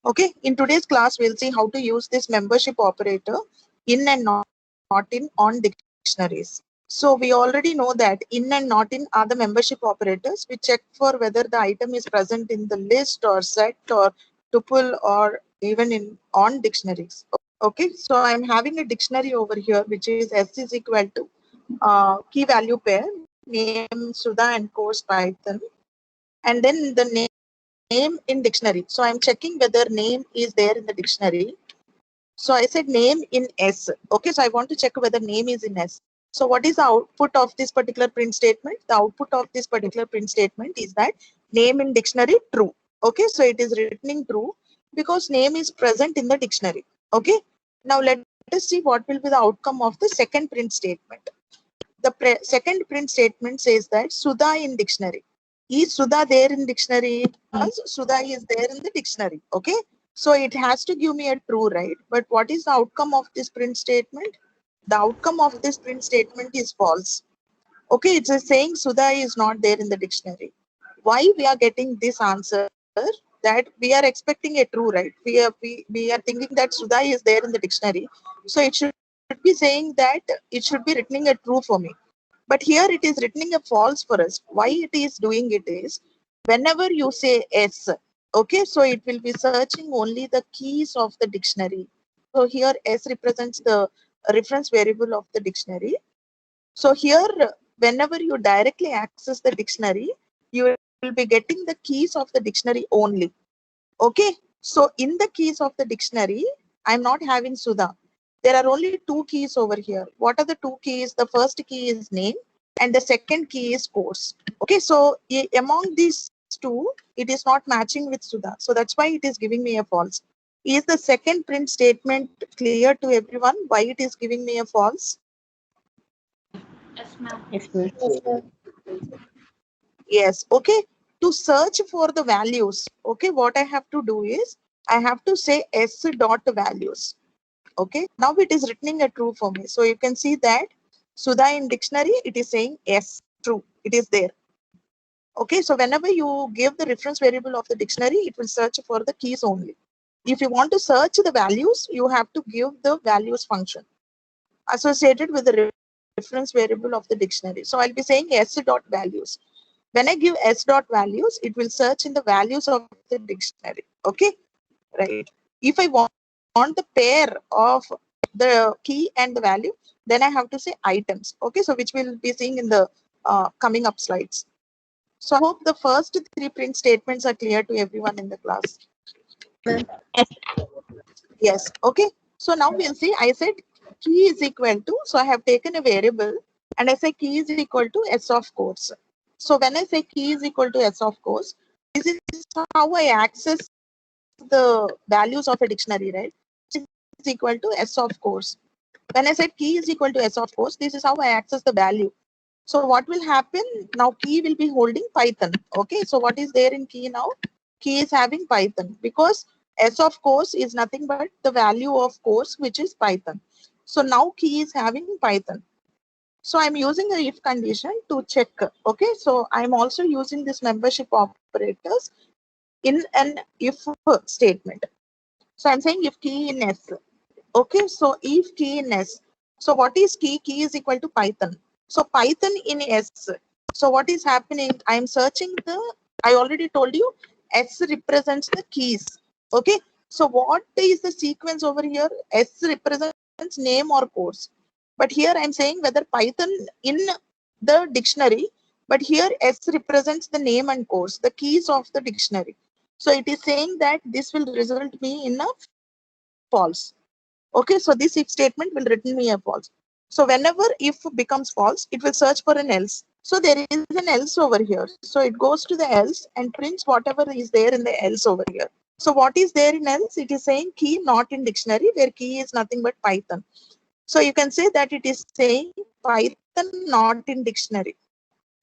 Okay, in today's class, we'll see how to use this membership operator in and not in on dictionaries. So we already know that in and not in are the membership operators. We check for whether the item is present in the list or set or tuple or even in on dictionaries. Okay, so I'm having a dictionary over here, which is S is equal to key value pair, name, Sudha and course Python. And then the name in dictionary. So I'm checking whether name is there in the dictionary. So I said name in S. Okay, so I want to check whether name is in S. So what is the output of this particular print statement? The output of this particular print statement is that name in dictionary true. Okay, so it is returning true because name is present in the dictionary. Okay, now let us see what will be the outcome of the second print statement. The second print statement says that Sudha in dictionary. Is Sudha there in dictionary? Yes, Sudha is there in the dictionary. Okay. So it has to give me a true, right? But what is the outcome of this print statement? The outcome of this print statement is false. Okay, it's saying Sudha is not there in the dictionary. Why we are getting this answer? That we are expecting a true, right? We are thinking that Sudha is there in the dictionary. So it should be saying that it should be returning a true for me. But here it is returning a false for us. Why it is doing it is whenever you say S, okay, so it will be searching only the keys of the dictionary. So here S represents the reference variable of the dictionary. So here, whenever you directly access the dictionary, you will be getting the keys of the dictionary only. Okay. So in the keys of the dictionary, I'm not having Sudha. There are only two keys over here. What are the two keys? The first key is name and the second key is course. Okay. So among these two, it is not matching with Sudha. So that's why it is giving me a false. Is the second print statement clear to everyone why it is giving me a false? Yes, ma'am. Yes, ma'am. Yes, okay. To search for the values, okay, what I have to do is I have to say S dot values. Okay, now it is returning a true for me. So you can see that Sudha in dictionary, it is saying S, true, it is there. Okay, so whenever you give the reference variable of the dictionary, it will search for the keys only. If you want to search the values, you have to give the values function associated with the reference variable of the dictionary. So I'll be saying S dot values. When I give S dot values, it will search in the values of the dictionary. Okay, right. If I want the pair of the key and the value, then I have to say items. Okay, so which we'll be seeing in the coming up slides. So I hope the first three print statements are clear to everyone in the class. Yes. Okay. So now we'll see. I said key is equal to. So I have taken a variable and I say key is equal to S of course. So when I say key is equal to S of course, this is how I access the values of a dictionary, right? Is equal to S of course. When I said key is equal to S of course, this is how I access the value. So what will happen now? Key will be holding Python. Okay. So what is there in key now? Key is having Python because S of course is nothing but the value of course, which is Python. So now key is having Python. So I'm using a if condition to check. Okay. So I'm also using this membership operators in an if statement. So I'm saying if key in S. Okay. So if key in S. So what is key? Key is equal to Python. So Python in S. So what is happening? I am searching I already told you S represents the keys. Okay. So what is the sequence over here? S represents name or course. But here I'm saying whether Python in the dictionary, but here S represents the name and course, the keys of the dictionary. So it is saying that this will result me in a false. Okay, so this if statement will return me a false. So whenever if becomes false, it will search for an else. So there is an else over here. So it goes to the else and prints whatever is there in the else over here. So what is there in else? It is saying key not in dictionary, where key is nothing but Python. So you can say that it is saying Python not in dictionary.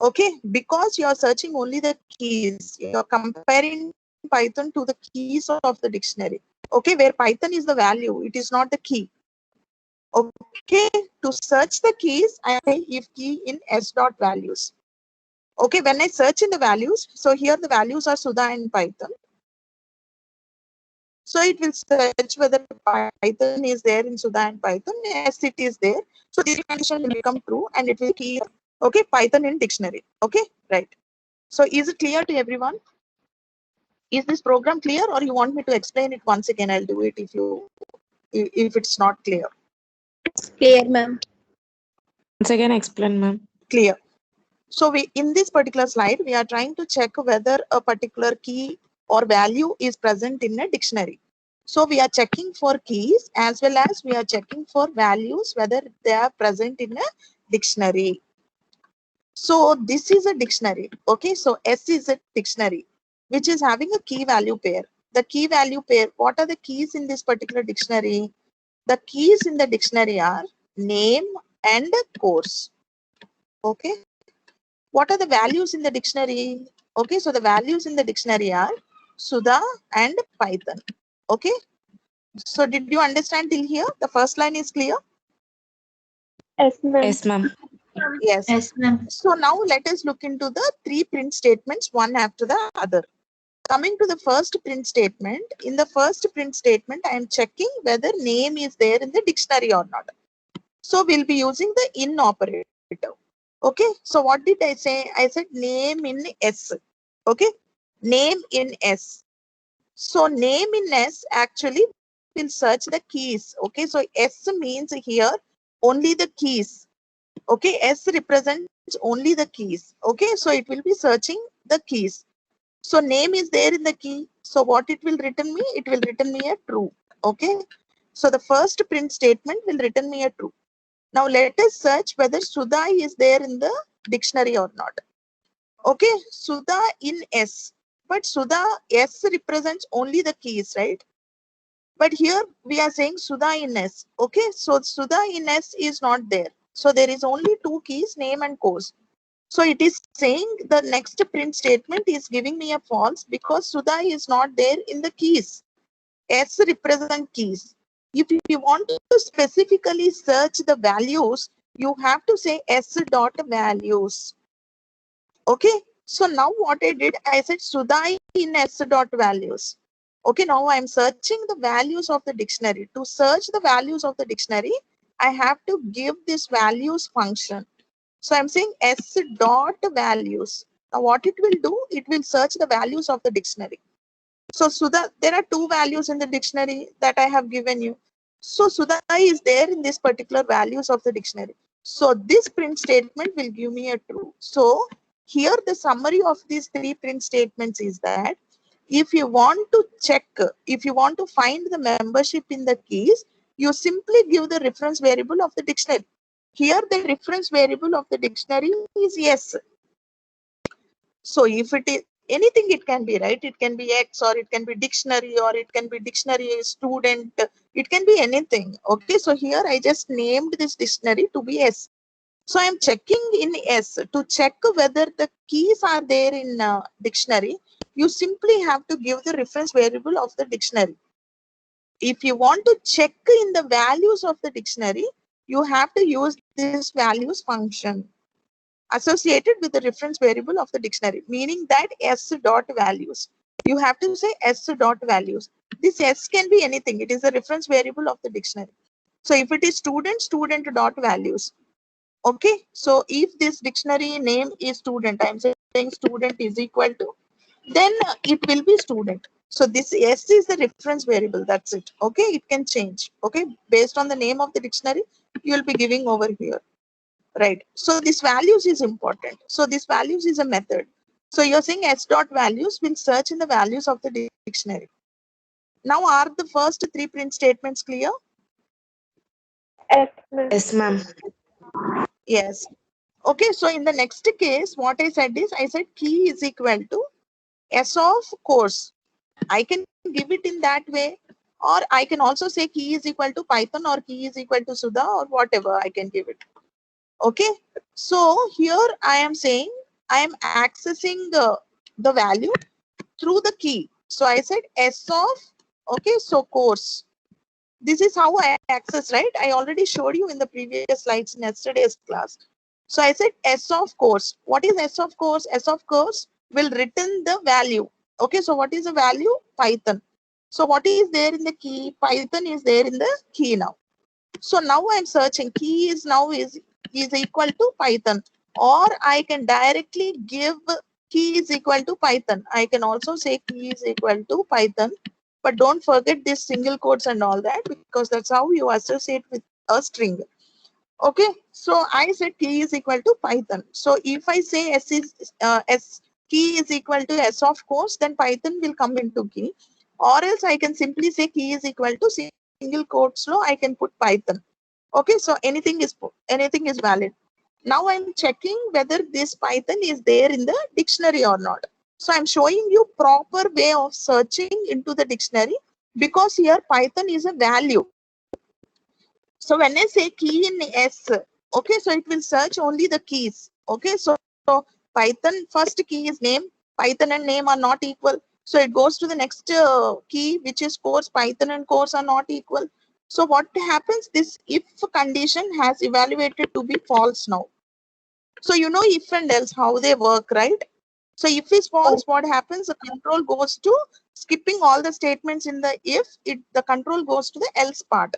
Okay, because you are searching only the keys. You are comparing Python to the keys of the dictionary. Okay, where Python is the value, it is not the key. Okay, to search the keys, I am saying if key in S dot values. Okay, when I search in the values, so here the values are Sudha and Python. So it will search whether Python is there in Sudha and Python. Yes, it is there. So this condition will become true and it will key, okay, Python in dictionary. Okay, right. So is it clear to everyone? Is this program clear, or you want me to explain it once again? I'll do it if it's not clear. It's clear, ma'am. Once again, explain, ma'am. Clear. So we, in this particular slide, we are trying to check whether a particular key or value is present in a dictionary. So we are checking for keys as well as we are checking for values, whether they are present in a dictionary. So this is a dictionary. Okay, so S is a dictionary, which is having a key value pair. The key value pair, what are the keys in this particular dictionary? The keys in the dictionary are name and course. Okay. What are the values in the dictionary? Okay, so the values in the dictionary are Sudha and Python. Okay. So did you understand till here? The first line is clear? Yes, ma'am. Yes, ma'am. Yes. Yes, ma'am. So now let us look into the three print statements, one after the other. Coming to the first print statement, in the first print statement, I am checking whether name is there in the dictionary or not. So we'll be using the in operator. Okay, so what did I say? I said name in S. Okay, name in S. So name in S actually will search the keys. Okay, so S means here only the keys. Okay, S represents only the keys. Okay, so it will be searching the keys. So name is there in the key. So what it will return me? It will return me a true. Okay, so the first print statement will return me a true. Now let us search whether Sudha is there in the dictionary or not. Okay, Sudha in S. But Sudha S represents only the keys, right? But here we are saying Sudha in S. Okay, so Sudha in S is not there. So there is only two keys, name and course. So it is saying the next print statement is giving me a false because Sudha is not there in the keys. S represent keys. If you want to specifically search the values, you have to say S dot values. Okay. So now what I did, I said Sudha in S dot values. Okay. Now I'm searching the values of the dictionary. To search the values of the dictionary, I have to give this values function. So I'm saying S dot values. Now what it will do, it will search the values of the dictionary. So Sudha, there are two values in the dictionary that I have given you. So Sudha is there in this particular values of the dictionary. So this print statement will give me a true. So here the summary of these three print statements is that if you want to check, if you want to find the membership in the keys, you simply give the reference variable of the dictionary. Here the reference variable of the dictionary is yes. So if it is anything, it can be, right? It can be X, or it can be dictionary, or it can be dictionary student. It can be anything. Okay, so here I just named this dictionary to be S. So I'm checking in S to check whether the keys are there in dictionary. You simply have to give the reference variable of the dictionary. If you want to check in the values of the dictionary, you have to use this values function associated with the reference variable of the dictionary, meaning that S dot values. You have to say S dot values. This S can be anything. It is a reference variable of the dictionary. So if it is student, student dot values. Okay. So if this dictionary name is student, I'm saying student is equal to, then it will be student. So this S is the reference variable. That's it. Okay. It can change. Okay. Based on the name of the dictionary, you will be giving over here. Right. So this values is important. So this values is a method. So you're saying S dot values will search in the values of the dictionary. Now are the first three print statements clear? Yes, ma'am. Yes, ma'am. Yes. Okay. So in the next case, what I said is, I said key is equal to S of course. I can give it in that way, or I can also say key is equal to Python, or key is equal to Sudha, or whatever I can give it. Okay. So here I am saying I am accessing the value through the key. So I said S of, okay, so course. This is how I access, right? I already showed you in the previous slides in yesterday's class. So I said S of course. What is S of course? S of course will return the value. Okay, so what is the value? Python. So what is there in the key? Python is there in the key now. So now I'm searching key is now is equal to Python, or I can directly give key is equal to Python. I can also say key is equal to Python, but don't forget this single quotes and all that, because that's how you associate with a string. Okay, so I said key is equal to Python. So if I say s key is equal to s of course, then Python will come into key, or else I can simply say key is equal to single quotes low, I can put Python. Okay, so anything is valid. Now I'm checking whether this Python is there in the dictionary or not. So I'm showing you proper way of searching into the dictionary, because here Python is a value. So when I say key in S, okay, so it will search only the keys. Okay, so Python first key is name. Python and name are not equal. So it goes to the next key, which is course. Python and course are not equal. So what happens? This if condition has evaluated to be false now. So you know if and else how they work, right? So if is false, what happens? The control goes to skipping all the statements in the if. The control goes to the else part.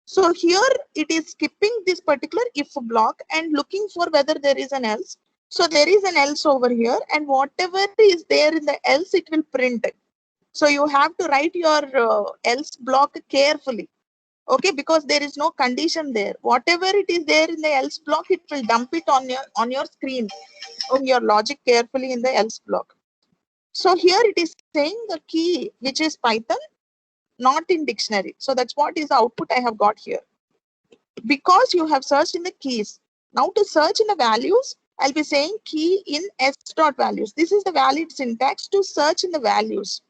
So here it is skipping this particular if block and looking for whether there is an else. So there is an else over here, and whatever is there in the else, it will print. So you have to write your else block carefully. Okay, because there is no condition there. Whatever it is there in the else block, it will dump it on your screen, on your logic carefully in the else block. So here it is saying the key, which is Python, not in dictionary. So that's what is the output I have got here. Because you have searched in the keys. Now to search in the values, I'll be saying key in s dot values. This is the valid syntax to search in the values.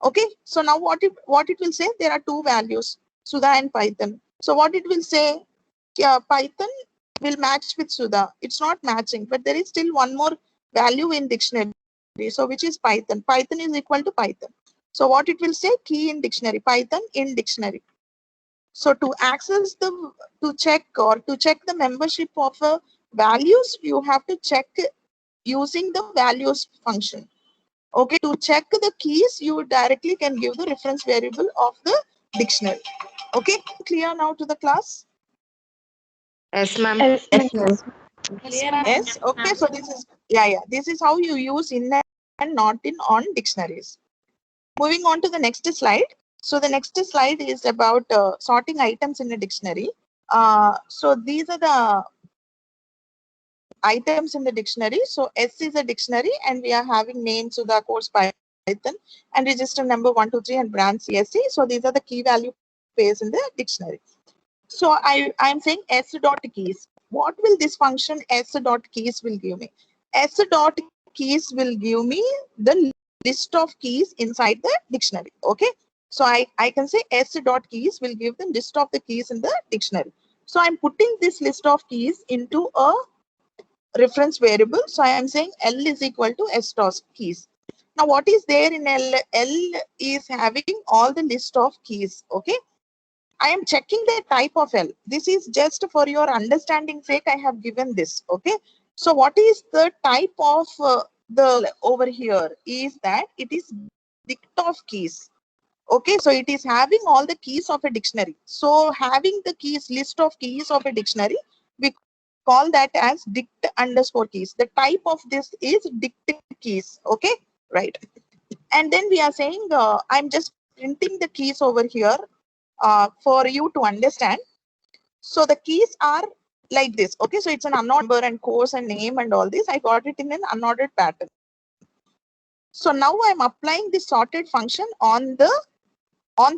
Okay, so now what it will say, there are two values, Sudha and Python. So what it will say, Python will match with Sudha. It's not matching, but there is still one more value in dictionary. So which is Python. Python is equal to Python. So what it will say, key in dictionary, Python in dictionary. So to access to check the membership of values, you have to check using the values function. Okay, to check the keys, you directly can give the reference variable of the dictionary. Okay, clear now to the class? Yes, ma'am. Yes, ma'am. Clear, ma'am. Yes. Okay, so this is this is how you use in and not in on dictionaries. Moving on to the next slide. So the next slide is about sorting items in a dictionary. So these are the items in the dictionary. So S is a dictionary, and we are having names of the course Python and register number 1, 2, 3 and branch CSC. So these are the key value pairs in the dictionary. So I'm saying S dot keys. What will this function S dot keys will give me? S dot keys will give me the list of keys inside the dictionary. Okay. So I can say S dot keys will give the list of the keys in the dictionary. So I'm putting this list of keys into a reference variable. So I am saying L is equal to S dot keys. Now what is there in L? L is having all the list of keys. Okay. I am checking the type of L. This is just for your understanding sake. I have given this. Okay. So what is the type of the over here is that it is dict of keys. Okay. So it is having all the keys of a dictionary. So having the keys, list of keys of a dictionary, we call that as dict underscore keys. The type of this is dict keys. Okay. Right. And then we are saying, I'm just printing the keys over here for you to understand. So the keys are like this. Okay, so it's an unordered number and course and name and all this. I got it in an unordered pattern. So now I'm applying the sorted function on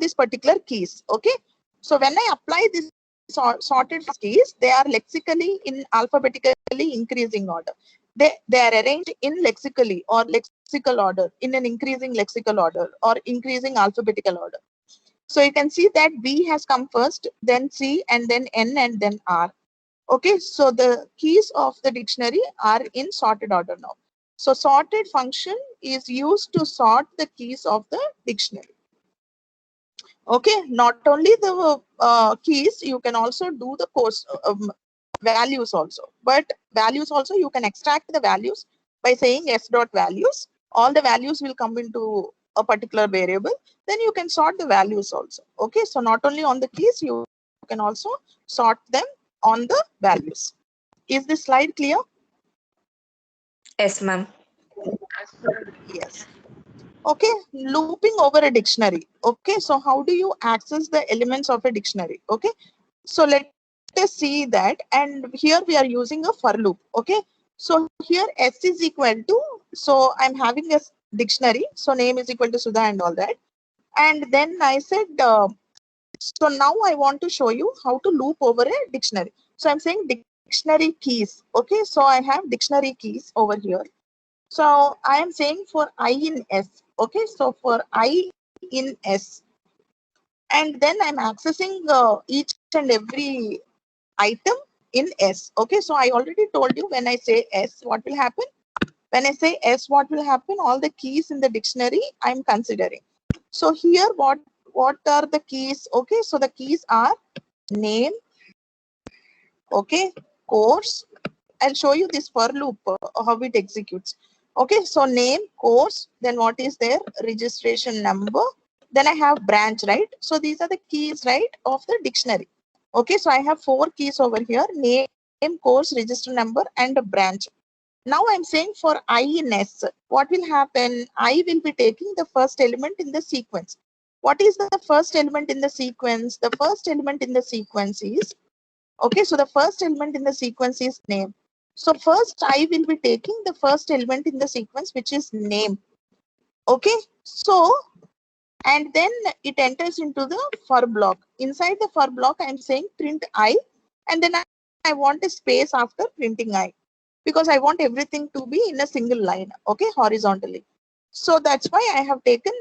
this particular keys. Okay, so when I apply this sorted keys, they are lexically in alphabetically increasing order. They are arranged in lexically or lexical order, in an increasing lexical order or increasing alphabetical order. So you can see that B has come first, then C, and then N, and then R. Okay, so the keys of the dictionary are in sorted order now. So sorted function is used to sort the keys of the dictionary. Okay, not only the keys, you can also do the course values also. But values also, you can extract the values by saying S dot values. All the values will come into a particular variable, then you can sort the values also. Okay, so not only on the keys, you can also sort them on the values. Is this slide clear? Yes, ma'am. Yes. Okay, looping over a dictionary. Okay, so how do you access the elements of a dictionary? Okay, so let us see that, and here we are using a for loop. Okay, so here S is equal to, so I'm having a dictionary, so name is equal to Sudha and all that, and then I said, so now I want to show you how to loop over a dictionary. So I'm saying dictionary keys. Okay, so I have dictionary keys over here. So I am saying for I in S. Okay, so for I in S, and then I'm accessing each and every item in S. Okay, so I already told you when I say S, what will happen? When I say S, what will happen? All the keys in the dictionary I'm considering. So here, what are the keys? Okay, so the keys are name. Okay, course. I'll show you this for loop, how it executes. Okay, so name, course, then what is there? Registration number. Then I have branch, right? So these are the keys, right, of the dictionary. Okay, so I have 4 keys over here: name, course, register number, and a branch. Now I'm saying for I in S, what will happen? I will be taking the first element in the sequence. What is the first element in the sequence? The first element in the sequence is, okay, so the first element in the sequence is name. So first I will be taking the first element in the sequence, which is name. Okay, so, and then it enters into the for block. Inside the for block, I'm saying print I, and then I want a space after printing I, because I want everything to be in a single line, okay, horizontally. So that's why I have taken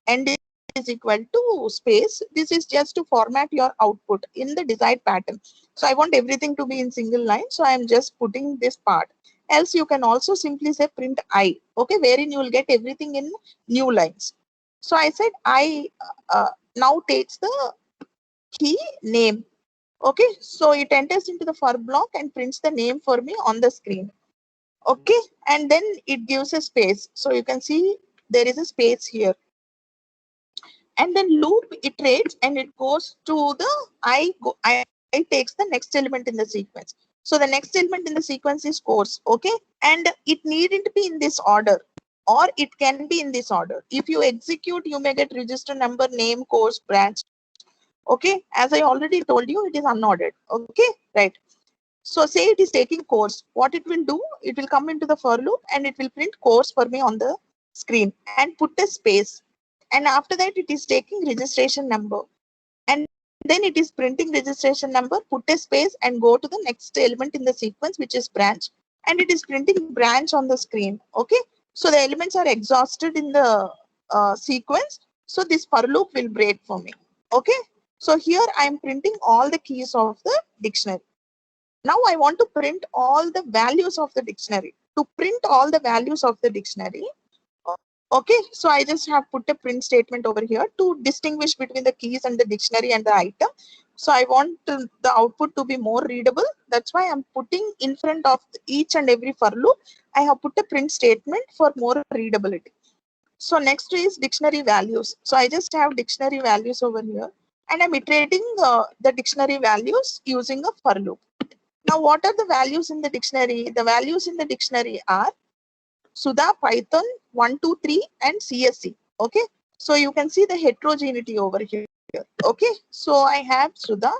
end is equal to space. This is just to format your output in the desired pattern. So I want everything to be in single line. So I'm just putting this part. Else you can also simply say print I, okay, wherein you will get everything in new lines. So I said I now takes the key name. Okay, so it enters into the for block and prints the name for me on the screen. Okay, and then it gives a space. So you can see there is a space here. And then loop iterates and it goes to the I takes the next element in the sequence. So the next element in the sequence is course. Okay, and it needn't be in this order, or it can be in this order. If you execute, you may get register number, name, course, branch. Okay, as I already told you, it is unordered. Okay, right. So say it is taking course. What it will do, it will come into the for loop and it will print course for me on the screen and put a space. And after that, it is taking registration number. And then it is printing registration number, put a space and go to the next element in the sequence, which is branch. And it is printing branch on the screen. Okay. So the elements are exhausted in the sequence. So this for loop will break for me. Okay. So here I am printing all the keys of the dictionary. Now I want to print all the values of the dictionary. To print all the values of the dictionary, okay, so I just have put a print statement over here to distinguish between the keys and the dictionary and the item. So I want the output to be more readable. That's why I'm putting in front of each and every for loop, I have put a print statement for more readability. So next is dictionary values. So I just have dictionary values over here and I'm iterating the dictionary values using a for loop. Now, what are the values in the dictionary? The values in the dictionary are Sudha, Python, 1, 2, 3, and CSC. Okay. So you can see the heterogeneity over here. Okay. So I have Sudha,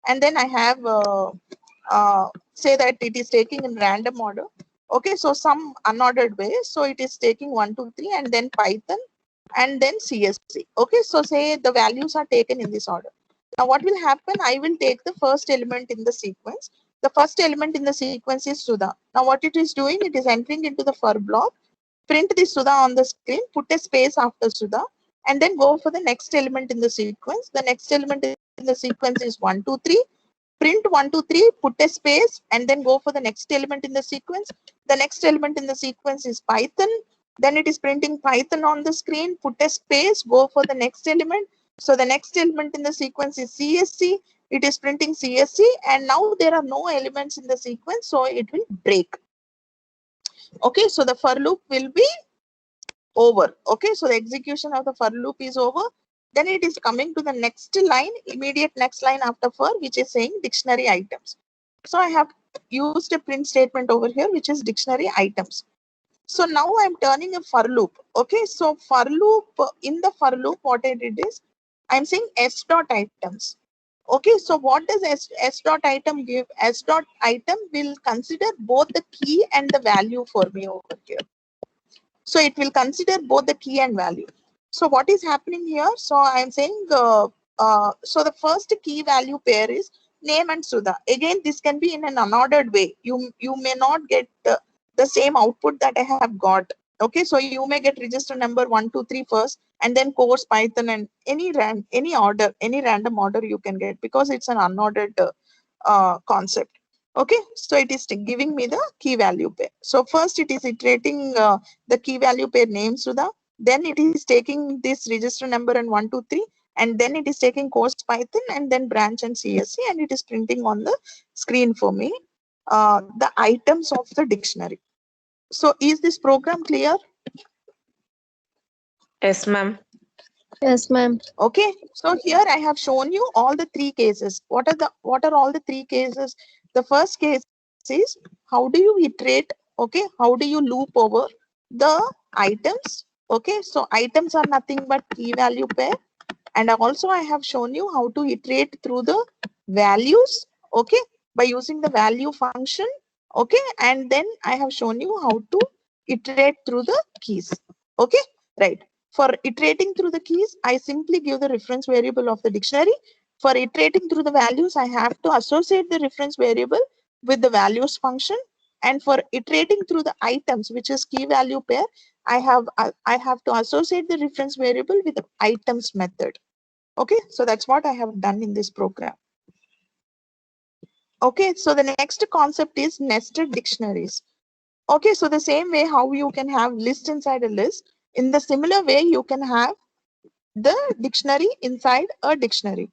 and then I have say that it is taking in random order. Okay. So some unordered way. So it is taking 1, 2, 3, and then Python, and then CSC. Okay. So say the values are taken in this order. Now, what will happen? I will take the first element in the sequence. The first element in the sequence is Sudha. Now, what it is doing, it is entering into the for block, print the Sudha on the screen, put a space after Sudha, and then go for the next element in the sequence. The next element in the sequence is 1, 2, 3. Print 1, 2, 3, put a space, and then go for the next element in the sequence. The next element in the sequence is Python. Then it is printing Python on the screen, put a space, go for the next element. So the next element in the sequence is CSC. It is printing CSC, and now there are no elements in the sequence, so it will break. Okay, so the for loop will be over. Okay, so the execution of the for loop is over. Then it is coming to the next line, immediate next line after for, which is saying dictionary items. So I have used a print statement over here, which is dictionary items. So now I'm turning a for loop. Okay, so for loop, in the for loop, what I did is I'm saying s dot items. Okay, so what does s dot item give? S dot item will consider both the key and the value for me over here. So it will consider both the key and value. So what is happening here? So I'm saying, so the first key value pair is name and Sudha. Again, this can be in an unordered way. You may not get the same output that I have got. Okay, so you may get register number 1, 2, 3 first, and then course Python and any order, any random order you can get, because it's an unordered concept. Okay, so it is giving me the key value pair. So first it is iterating the key value pair name Sudha. Then it is taking this register number and 1, 2, 3, and then it is taking course Python and then branch and CSC, and it is printing on the screen for me the items of the dictionary. So is this program clear? Yes, ma'am. Yes, ma'am. Okay, so here I have shown you all the three cases. What are all the three cases? The first case is how do you iterate? Okay, how do you loop over the items? Okay, so items are nothing but key value pair, and also I have shown you how to iterate through the values. Okay, by using the value function. Okay, and then I have shown you how to iterate through the keys. Okay, right. For iterating through the keys, I simply give the reference variable of the dictionary. For iterating through the values, I have to associate the reference variable with the values function. And for iterating through the items, which is key value pair, I have to associate the reference variable with the items method. Okay, so that's what I have done in this program. Okay, so the next concept is nested dictionaries. Okay, so the same way how you can have list inside a list, in the similar way you can have the dictionary inside a dictionary.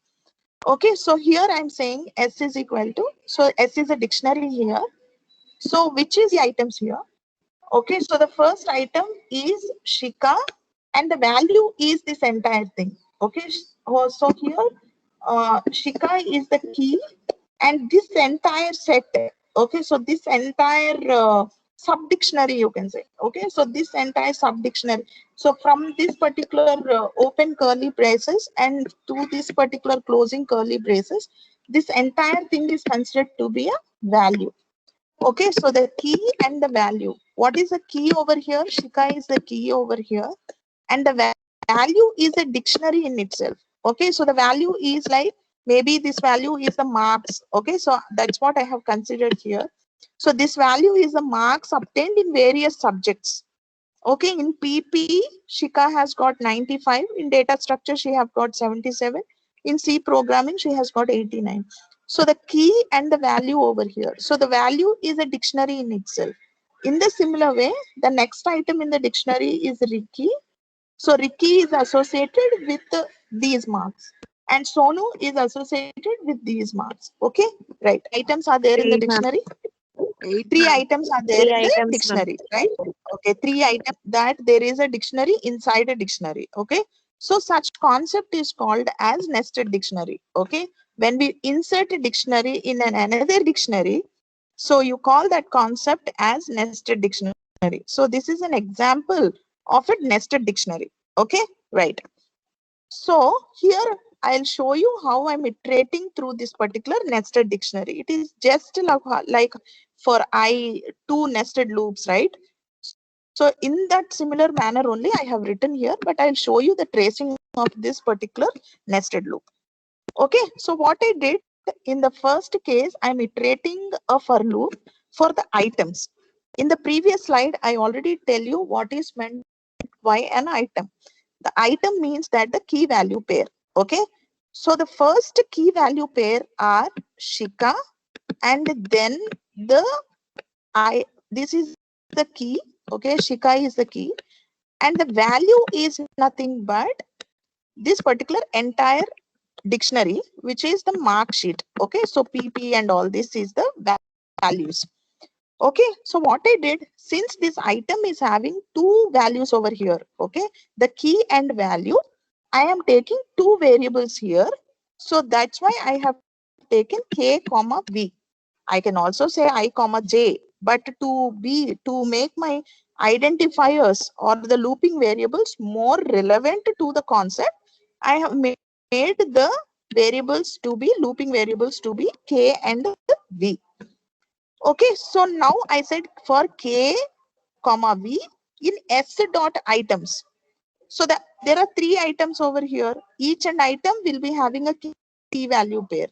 Okay, so here I'm saying S is equal to, so S is a dictionary here. So which is the items here? Okay, so the first item is Shika and the value is this entire thing. Okay, so here Shika is the key and this entire set. Okay, so this entire sub dictionary you can say. Okay, so this entire sub dictionary. So from this particular open curly braces and to this particular closing curly braces, this entire thing is considered to be a value. Okay, so the key and the value. What is the key over here? Shika is the key over here, and the value is a dictionary in itself. Okay, so the value is like maybe this value is the marks. Okay, so that's what I have considered here. So this value is the marks obtained in various subjects. Okay, in PP, Shika has got 95. In data structure, she have got 77. In C programming, she has got 89. So the key and the value over here. So the value is a dictionary in itself. In the similar way, the next item in the dictionary is Ricky. So Ricky is associated with these marks. And Sonu is associated with these marks. Okay, right. Items are there in the Eight, ma'am. dictionary. Eight, Three ma'am. items are there Three in the items, ma'am. dictionary, right? Okay, three items that there is a dictionary inside a dictionary. Okay, so such concept is called as nested dictionary. Okay, when we insert a dictionary in another dictionary, so you call that concept as nested dictionary. So this is an example of a nested dictionary. Okay, right. So here I'll show you how I'm iterating through this particular nested dictionary. It is just like for two nested loops, right? So in that similar manner only I have written here, but I'll show you the tracing of this particular nested loop. Okay, so what I did in the first case, I'm iterating a for loop for the items. In the previous slide, I already tell you what is meant by an item. The item means that the key value pair. Okay, so the first key value pair are Shika, and then this is the key. Okay, Shika is the key, and the value is nothing but this particular entire dictionary, which is the mark sheet. Okay, so PP and all this is the values. Okay, so what I did, since this item is having two values over here, okay, the key and value, I am taking two variables here. So that's why I have taken k comma v. I can also say I comma j, but to make my identifiers or the looping variables more relevant to the concept, I have made the variables to be looping variables to be k and v. Okay, so now I said for k comma v in s dot items. So that there are three items over here. Each and item will be having a key value pair.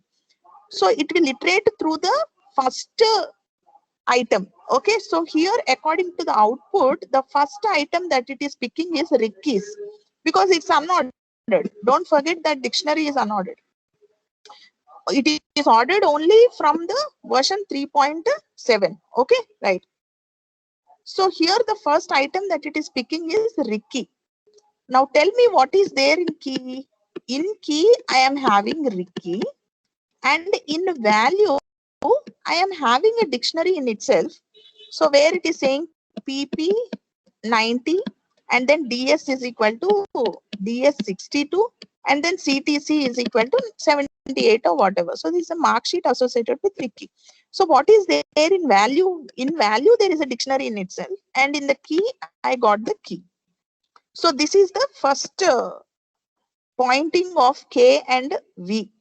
So it will iterate through the first item. Okay, so here according to the output, the first item that it is picking is Ricky's because it's unordered. Don't forget that dictionary is unordered. It is ordered only from the version 3.7. Okay, right. So here the first item that it is picking is Ricky. Now tell me what is there in key. In key, I am having Ricky, and in value, I am having a dictionary in itself. So where it is saying PP 90 and then DS is equal to DS 62 and then CTC is equal to 78 or whatever. So this is a mark sheet associated with Ricky. So what is there in value? In value, there is a dictionary in itself, and in the key, I got the key. So this is the first pointing of K and V.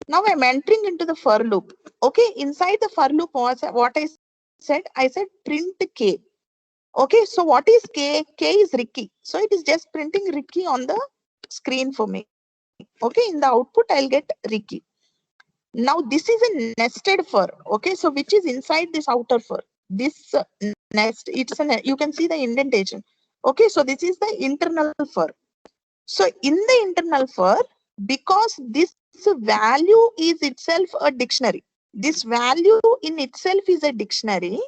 Now I'm entering into the for loop. Okay, inside the for loop, what I said print K. Okay, so what is K? K is Ricky. So it is just printing Ricky on the screen for me. Okay, in the output, I'll get Ricky. Now this is a nested for. Okay, so which is inside this outer for? This nest, you can see the indentation. Okay, so this is the internal for. So in the internal for, because this value is itself a dictionary, this value in itself is a dictionary.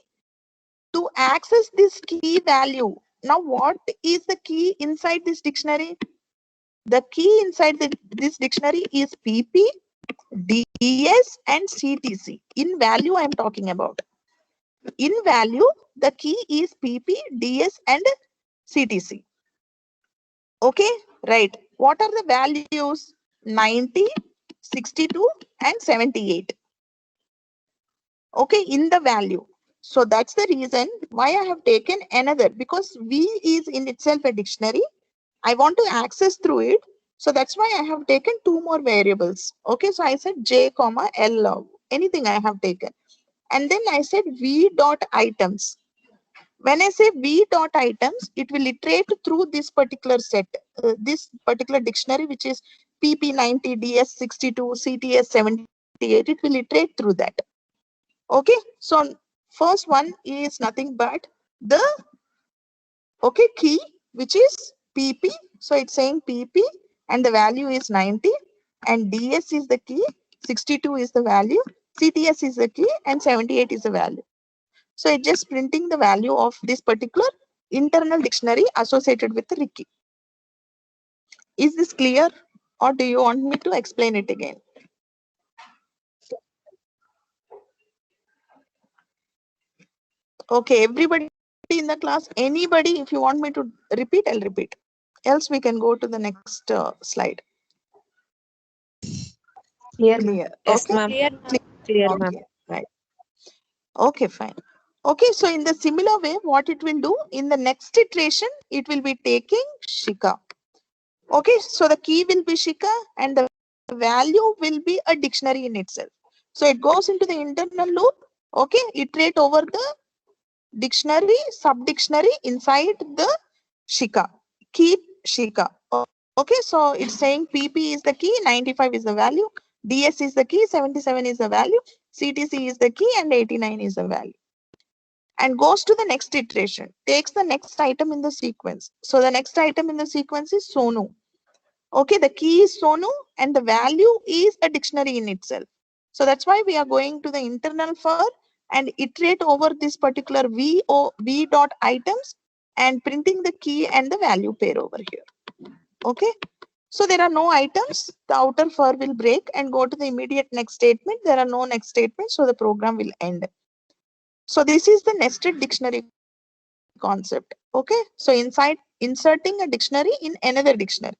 To access this key value, now what is the key inside this dictionary? The key inside this dictionary is PP, DS and CTC. In value, I am talking about. In value, the key is PP, DS and CTC. Okay, right. What are the values? 90, 62 and 78. Okay, in the value. So that's the reason why I have taken another, because V is in itself a dictionary. I want to access through it. So that's why I have taken two more variables. Okay, so I said J comma L, anything I have taken. And then I said V dot items. When I say V dot items, it will iterate through this particular set, this particular dictionary, which is PP90, DS62, CTS 78. It will iterate through that. Okay, so first one is nothing but the key, which is PP. So it's saying PP and the value is 90 and DS is the key, 62 is the value, CTS is the key and 78 is the value. So it's just printing the value of this particular internal dictionary associated with Ricky. Is this clear or do you want me to explain it again? Okay, everybody in the class, anybody, if you want me to repeat, I'll repeat. Else we can go to the next slide. Clear. Clear. Yes, Okay. ma'am. Clear, ma'am. Okay. Right. Okay, fine. Okay, so in the similar way, what it will do in the next iteration, it will be taking Shika. Okay, so the key will be Shika and the value will be a dictionary in itself. So it goes into the internal loop. Okay, iterate over the dictionary, sub-dictionary inside the Shika. Keep Shika. Okay, so it's saying PP is the key, 95 is the value, DS is the key, 77 is the value, CTC is the key, and 89 is the value. And goes to the next iteration, takes the next item in the sequence. So the next item in the sequence is Sonu. Okay, the key is Sonu and the value is a dictionary in itself. So that's why we are going to the internal for and iterate over this particular V dot items and printing the key and the value pair over here. Okay, so there are no items. The outer for will break and go to the immediate next statement. There are no next statements, so the program will end. So this is the nested dictionary concept. Okay, so inside inserting a dictionary in another dictionary.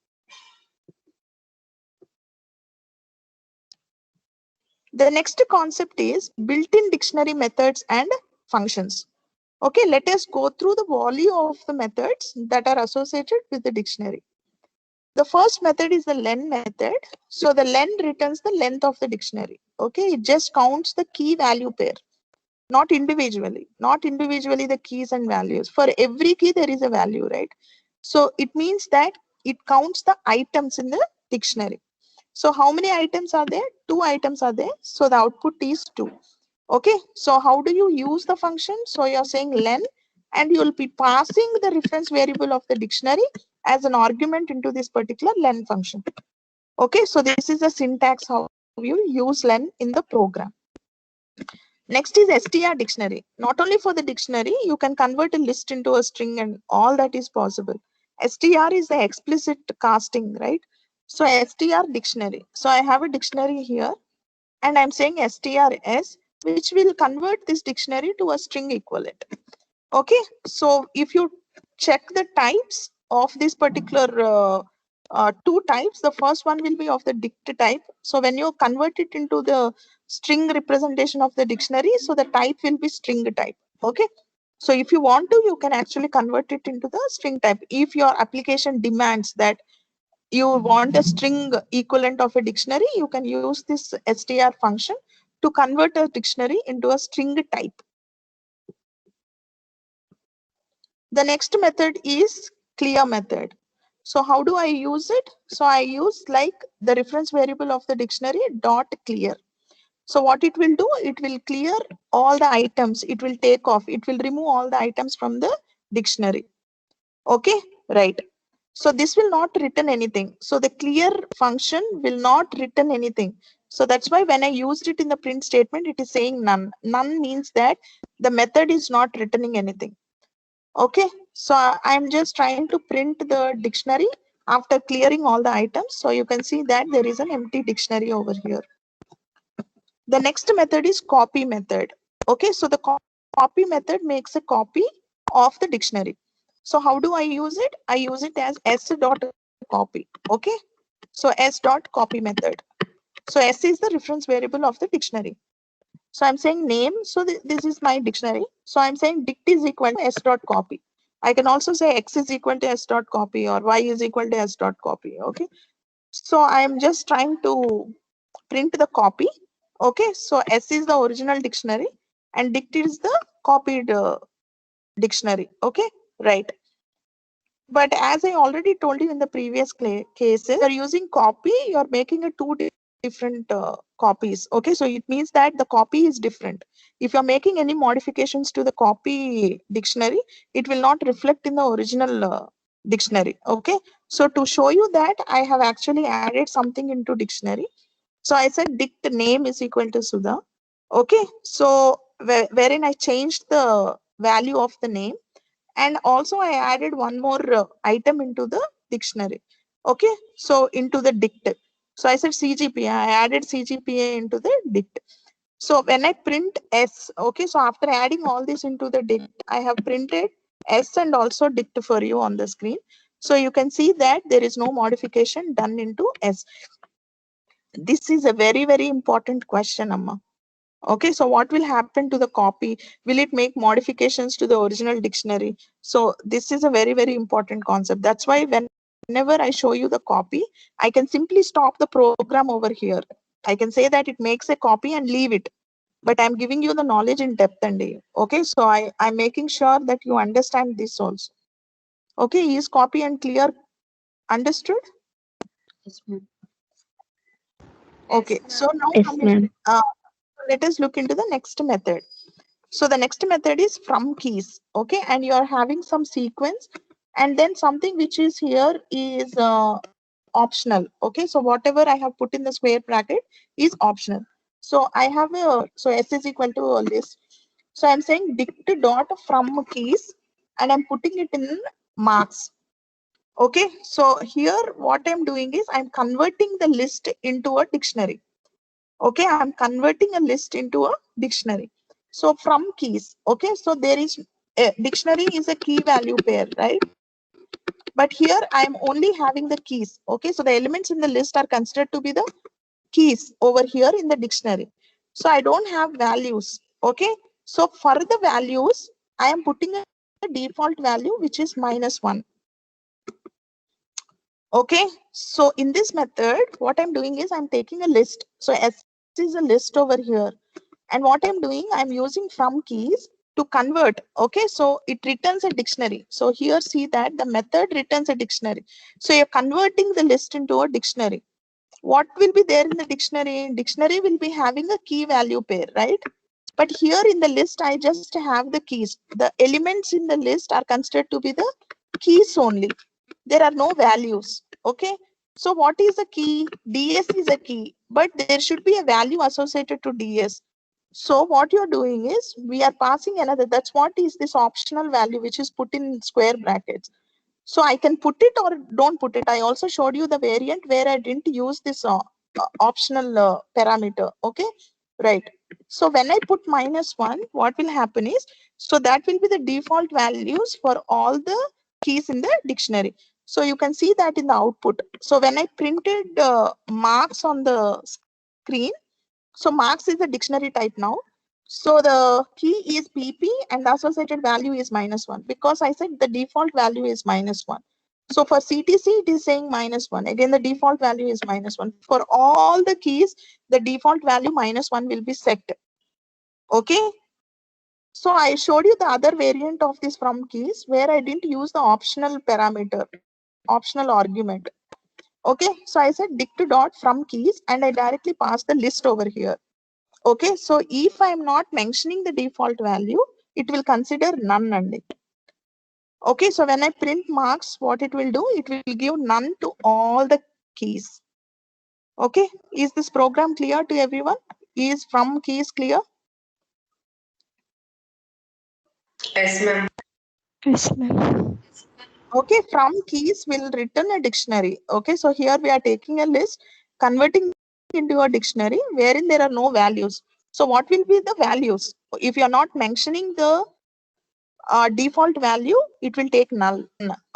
The next concept is built-in dictionary methods and functions. Okay, let us go through the volume of the methods that are associated with the dictionary. The first method is the len method. So the len returns the length of the dictionary. Okay, it just counts the key value pair, not individually the keys and values. For every key there is a value, right? So it means that it counts the items in the dictionary. So how many items are there? 2 items are there. So the output is 2. Okay, so how do you use the function? So you're saying len, and you'll be passing the reference variable of the dictionary as an argument into this particular len function. Okay, so this is the syntax how you use len in the program. Next is str dictionary. Not only for the dictionary, you can convert a list into a string and all that is possible. str is the explicit casting, right? So str dictionary. So I have a dictionary here and I'm saying strs, which will convert this dictionary to a string equivalent. Okay, so if you check the types of this particular 2 types, the first one will be of the dict type. So when you convert it into the string representation of the dictionary, so the type will be string type. Okay, so if you want to, you can actually convert it into the string type. If your application demands that you want a string equivalent of a dictionary, you can use this str function to convert a dictionary into a string type. The next method is clear method. So how do I use it? So I use like the reference variable of the dictionary dot clear. So what it will do, it will clear all the items, it will take off, it will remove all the items from the dictionary. Okay, right. So this will not return anything. So the clear function will not return anything. So that's why when I used it in the print statement, it is saying none. None means that the method is not returning anything. Okay, so I'm just trying to print the dictionary after clearing all the items. So you can see that there is an empty dictionary over here. The next method is copy method. Okay, so the copy method makes a copy of the dictionary. So how do I use it? I use it as s.copy. Okay, so s.copy method. So s is the reference variable of the dictionary. So I'm saying name. So this is my dictionary. So I'm saying dict is equal to s.copy. I can also say x is equal to s.copy or y is equal to s.copy. Okay. So I'm just trying to print the copy. Okay. So s is the original dictionary and dict is the copied dictionary. Okay. Right. But as I already told you in the previous cases, you're using copy, you're making a two different copies. Okay, so it means that the copy is different. If you're making any modifications to the copy dictionary, it will not reflect in the original dictionary. Okay, so to show you that, I have actually added something into dictionary. So I said dict name is equal to Sudha. Okay, so wherein I changed the value of the name. And also I added one more item into the dictionary. Okay, so into the dict. So I said CGPA, I added CGPA into the dict. So when I print S, okay, so after adding all this into the dict, I have printed S and also dict for you on the screen. So you can see that there is no modification done into S. This is a very, very important question, Amma. Okay, so what will happen to the copy? Will it make modifications to the original dictionary? So this is a very, very important concept. That's why whenever I show you the copy, I can simply stop the program over here. I can say that it makes a copy and leave it. But I'm giving you the knowledge in depth and okay, so I'm making sure that you understand this also. Okay, is copy and clear understood? Yes, ma'am. Okay, so now Yes, ma'am. let us look into the next method. So the next method is from keys. Okay, and you are having some sequence and then something which is here is optional. Okay, so whatever I have put in the square bracket is optional. So I have so s is equal to a list. So I'm saying dict dot from keys and I'm putting it in marks. Okay, so here what I'm doing is I'm converting the list into a dictionary. Okay, I'm converting a list into a dictionary. So from keys, okay, so there is a dictionary is a key value pair, right? But here I am only having the keys. Okay, so the elements in the list are considered to be the keys over here in the dictionary. So I don't have values. Okay, so for the values, I am putting a default value which is -1. Okay, so in this method, what I'm doing is I'm taking a list. So S is a list over here. And what I'm doing, I'm using from keys to convert. Okay, so it returns a dictionary. So here see that the method returns a dictionary. So you're converting the list into a dictionary. What will be there in the dictionary? Dictionary will be having a key value pair, right? But here in the list, I just have the keys. The elements in the list are considered to be the keys only. There are no values. Okay. So what is the key? DS is a key, but there should be a value associated to DS. So what you're doing is we are passing another. That's what is this optional value, which is put in square brackets. So I can put it or don't put it. I also showed you the variant where I didn't use this optional parameter. Okay, right. So when I put -1, what will happen is, so that will be the default values for all the keys in the dictionary. So you can see that in the output. So when I printed marks on the screen, so marks is a dictionary type now. So the key is PP and the associated value is -1 because I said the default value is -1. So for CTC, it is saying -1. Again, the default value is -1. For all the keys, the default value -1 will be set. Okay. So I showed you the other variant of this from keys where I didn't use the optional parameter, optional argument. Okay. So I said dict dot from keys and I directly pass the list over here. Okay, so if I'm not mentioning the default value, it will consider none and it. Okay, so when I print marks, what it will do, it will give none to all the keys. Okay, is this program clear to everyone? Is from keys clear? Yes, ma'am. Yes, ma'am. Okay, from keys will return a dictionary. Okay, so here we are taking a list, converting into a dictionary wherein there are no values. So what will be the values? If you're not mentioning the default value, it will take null.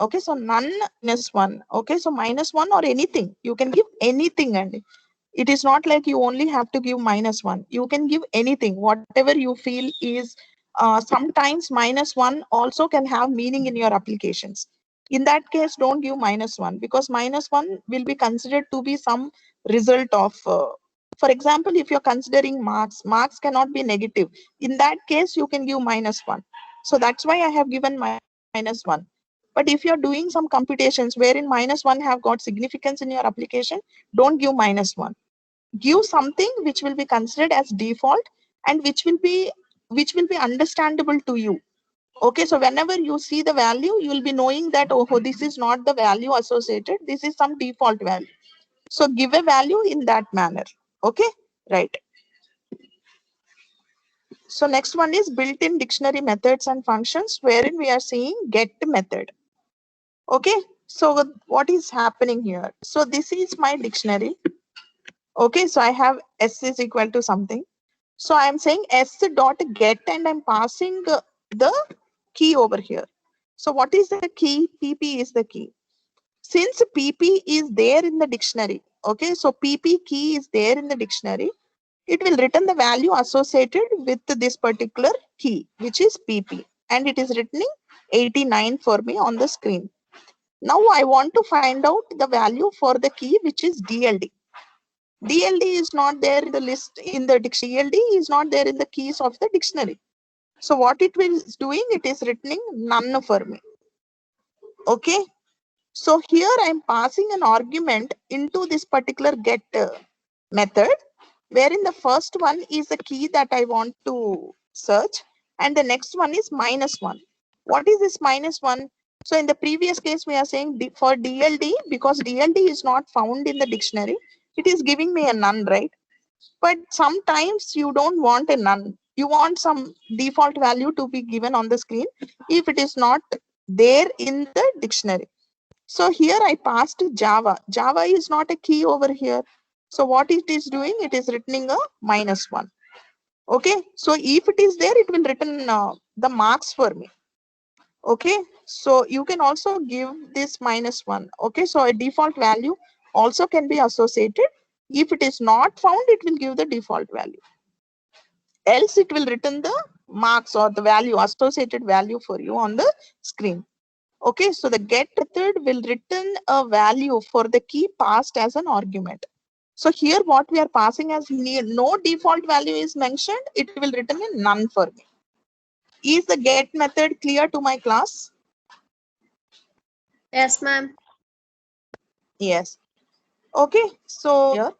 Okay, so none -1. Okay, so -1 or anything. You can give anything, and it is not like you only have to give -1. You can give anything, whatever you feel is. Sometimes -1 also can have meaning in your applications. In that case, don't give -1 because -1 will be considered to be some result of. For example, if you're considering marks, marks cannot be negative. In that case, you can give -1. So that's why I have given -1. But if you're doing some computations wherein -1 have got significance in your application, don't give -1. Give something which will be considered as default and which will be understandable to you. Okay, so whenever you see the value, you will be knowing that, oh, this is not the value associated. This is some default value. So give a value in that manner. Okay, right. So next one is built-in dictionary methods and functions, wherein we are seeing get method. Okay, so what is happening here? So this is my dictionary. Okay, so I have S is equal to something. So I'm saying S dot get and I'm passing the key over here. So what is the key? PP is the key. Since PP is there in the dictionary, okay, so PP key is there in the dictionary, it will return the value associated with this particular key, which is PP, and it is returning 89 for me on the screen. Now I want to find out the value for the key, which is DLD. DLD is not there in the list in the dictionary. DLD is not there in the keys of the dictionary. So what it is doing, it is returning none for me. Okay. So here I'm passing an argument into this particular get method, wherein the first one is the key that I want to search, and the next one is -1. What is this -1? So in the previous case, we are saying for DLD, because DLD is not found in the dictionary, it is giving me a none, right? But sometimes you don't want a none. You want some default value to be given on the screen if it is not there in the dictionary. So here I passed Java. Java is not a key over here. So what it is doing, it is returning a -1. Okay, so if it is there, it will return the marks for me. Okay, so you can also give this -1. Okay, so a default value also can be associated. If it is not found, it will give the default value. Else it will return the marks or the value, associated value for you on the screen. Okay, so the get method will return a value for the key passed as an argument. So here what we are passing as no default value is mentioned, it will return a none for me. Is the get method clear to my class? Yes, ma'am. Yes. Okay, so here